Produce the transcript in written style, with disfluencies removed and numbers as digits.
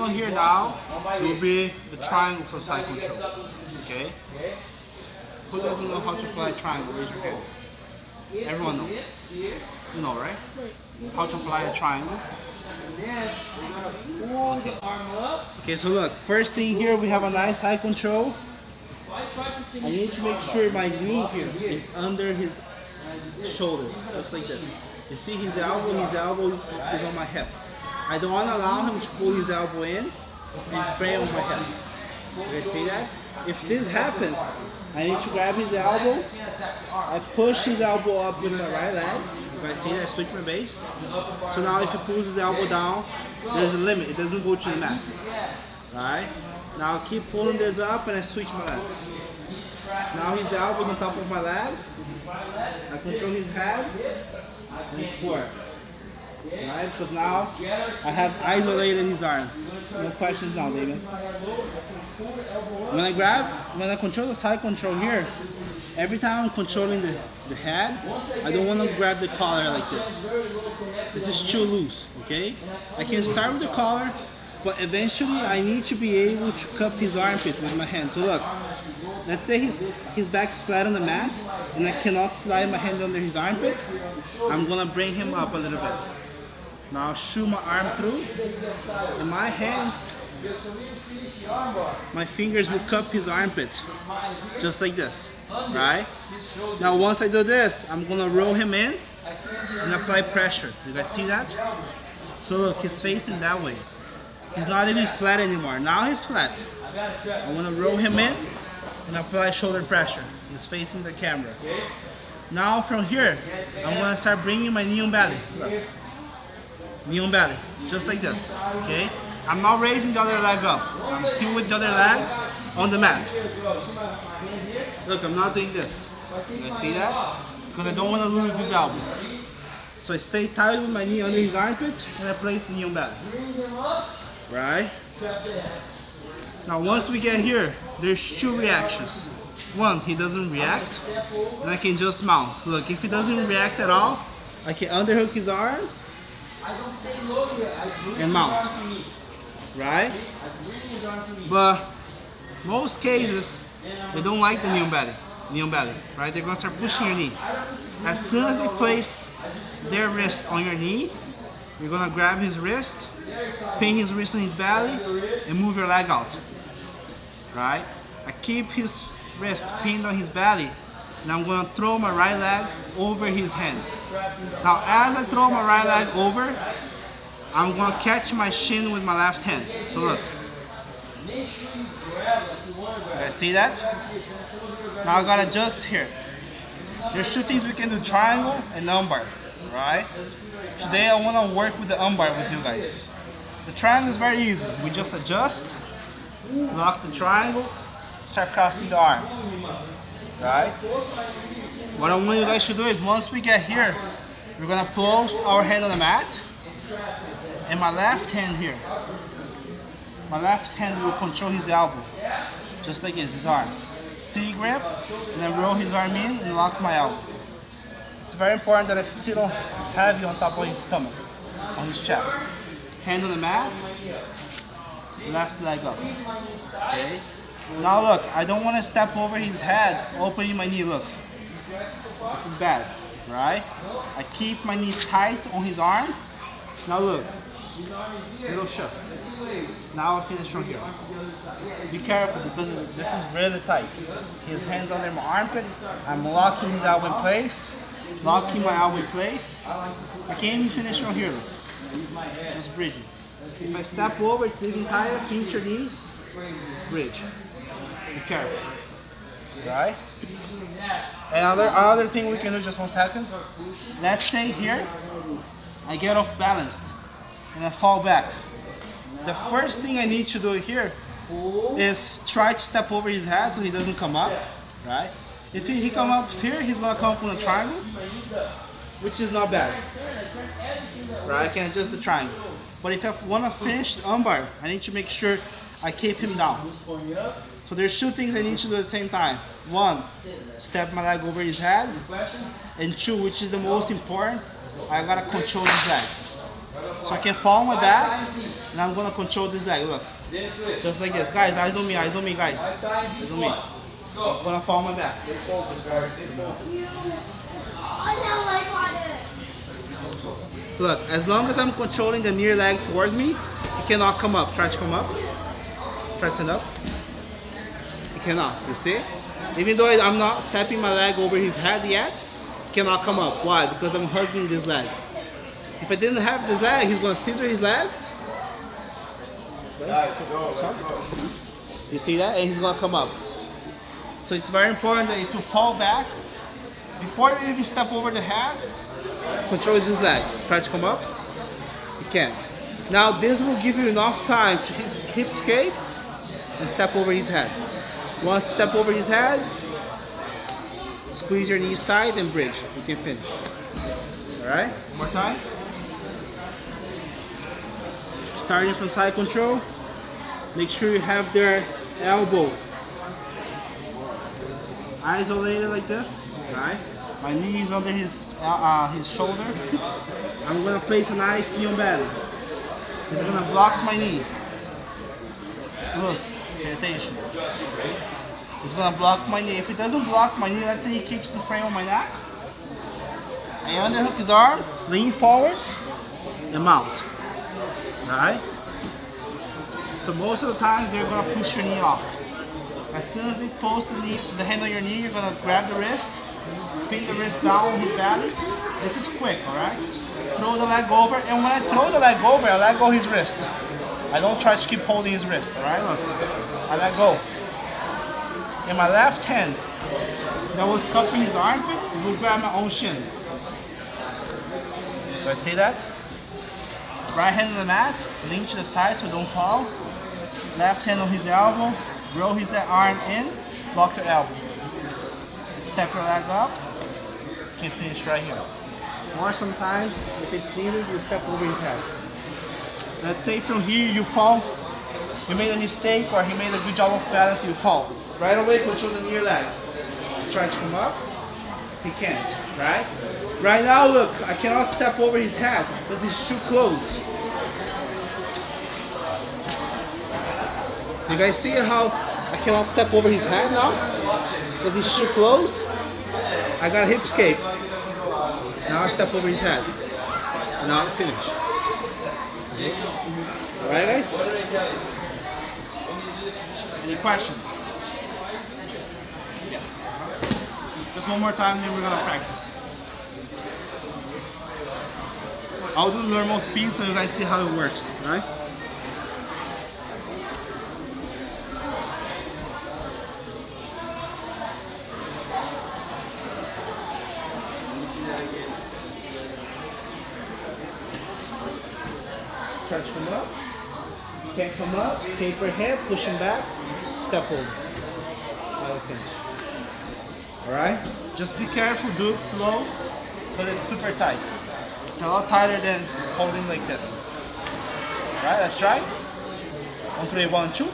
one here now will be the triangle for side control. Okay? Who doesn't know how to apply triangle? Raise your hand. Everyone knows. You know, right? How to apply a triangle. Okay. Okay, so look, first thing here we have a nice side control. I need to make sure my knee here is under his shoulder, just like this. You see his elbow is on my hip. I don't want to allow him to pull his elbow in and frame on my hip. You guys see that? If this happens, I need to grab his elbow. I push his elbow up with my right leg. You guys see that? I switch my base. So now if he pulls his elbow down, there's a limit. It doesn't go to the mat. Right? Now I keep pulling this up and I switch my legs. Now his elbow's on top of my leg. I control his head and square. Right? Because now I have isolated his arm. No questions now, baby. When I control the side control here, every time I'm controlling the head, I don't want to grab the collar like this. This is too loose, okay? I can start with the collar, but eventually I need to be able to cup his armpit with my hand. So look, let's say his back's flat on the mat and I cannot slide my hand under his armpit. I'm gonna bring him up a little bit. Now I'll shoot my arm through and my hand, my fingers will cup his armpit, just like this, right? Now once I do this, I'm gonna roll him in and apply pressure. You guys see that? So look, he's facing that way. He's not even flat anymore. Now he's flat. I want to roll him in and apply shoulder pressure. He's facing the camera. Now from here, I'm going to start bringing my knee on belly. Look. Knee on belly. Just like this. Okay? I'm not raising the other leg up. I'm still with the other leg on the mat. Look, I'm not doing this. You guys see that? Because I don't want to lose this elbow. So I stay tight with my knee under his armpit and I place the knee on belly. Right? Now once we get here, there's two reactions. One, he doesn't react, and I can just mount. Look, if he doesn't react at all, I can underhook his arm and mount. Right? But most cases, they don't like the knee on belly, right? They're gonna start pushing your knee. As soon as they place their wrist on your knee, you're gonna grab his wrist, pin his wrist on his belly, and move your leg out. Right? I keep his wrist pinned on his belly, and I'm gonna throw my right leg over his hand. Now, as I throw my right leg over, I'm gonna catch my shin with my left hand. So look. You guys see that? Now I gotta adjust here. There's two things we can do: triangle and lumbar. Right? Today I want to work with the lumbar with you guys. The triangle is very easy. We just adjust, lock the triangle, start crossing the arm. Right? What I want you guys to do is once we get here, we're going to close our hand on the mat. And my left hand here. My left hand will control his elbow. Just like this, his arm. C grip, and then roll his arm in and lock my elbow. It's very important that I sit on heavy on top of his stomach, on his chest. Hand on the mat, left leg up. Okay. Now look, I don't want to step over his head, opening my knee. Look, this is bad, right? I keep my knee tight on his arm. Now look, little shift. Now I finish from here. Be careful because this is really tight. His hands under my armpit. I'm locking his elbow in place. Locking my elbow in place. I can't even finish from here. Look. Just bridging. If I step over, it's even tighter. Pinch your knees. Bridge. Be careful. Right? Another thing we can do, just 1 second. Let's say here, I get off balance and I fall back. The first thing I need to do here is try to step over his head so he doesn't come up. Right? If he comes up here, he's going to come up on a triangle, which is not bad. Right? I can adjust the triangle. But if I want to finish the lumbar, I need to make sure I keep him down. So there's two things I need to do at the same time. One, step my leg over his head. And two, which is the most important, I got to control his leg. So I can fall on my back, and I'm gonna control this leg, look. Just like this. Guys, eyes on me, guys. Eyes on me. I'm gonna fall on my back. Stay focused, guys. Stay focused. Look, as long as I'm controlling the near leg towards me, he cannot come up. Try to come up. Try to stand up. He cannot, you see? Even though I'm not stepping my leg over his head yet, he cannot come up. Why? Because I'm hugging this leg. If I didn't have this leg, he's gonna scissor his legs. Guys, go, let's go. You see that? And he's gonna come up. So it's very important that if you fall back, before you even step over the head, control this leg. Try to come up. You can't. Now this will give you enough time to hip escape and step over his head. Once you step over his head, squeeze your knees tight and bridge. You can finish. Alright? One more time. Starting from side control, make sure you have their elbow isolated like this. Alright? My knee is under his shoulder. I'm gonna place a nice knee on belly. He's gonna block my knee. Look, pay attention. He's gonna block my knee. If he doesn't block my knee, let's say he keeps the frame on my neck. I underhook his arm, lean forward, and mount. Alright? So most of the times they're gonna push your knee off. As soon as they post the hand on your knee, you're gonna grab the wrist, pin the wrist down on his belly. This is quick, alright? Throw the leg over, and when I throw the leg over, I let go his wrist. I don't try to keep holding his wrist, alright? Look, I let go. And my left hand that was cupping his armpit will grab my own shin. Do I see that? Right hand on the mat, lean to the side so don't fall. Left hand on his elbow, roll his arm in, block your elbow. Step your leg up, you can finish right here. Or sometimes, if it's needed, you step over his head. Let's say from here you fall, you made a mistake or he made a good job of balance, you fall. Right away, control the near leg. Try to come up, he can't, right? Right now, look, I cannot step over his head because he's too close. You guys see how I cannot step over his head now? Because he's too close. I got a hip escape. Now I step over his head. Now I finish. Alright guys? Any questions? Yeah. Just one more time, then we're gonna practice. I'll do normal speed so you guys see how it works, right? Try to come up. Can't come up, escape your head, push him back, step over. I'll finish. Alright? Just be careful, do it slow, but it's super tight. It's a lot tighter than holding like this. Alright, let's try. 1, 3, 1, 2.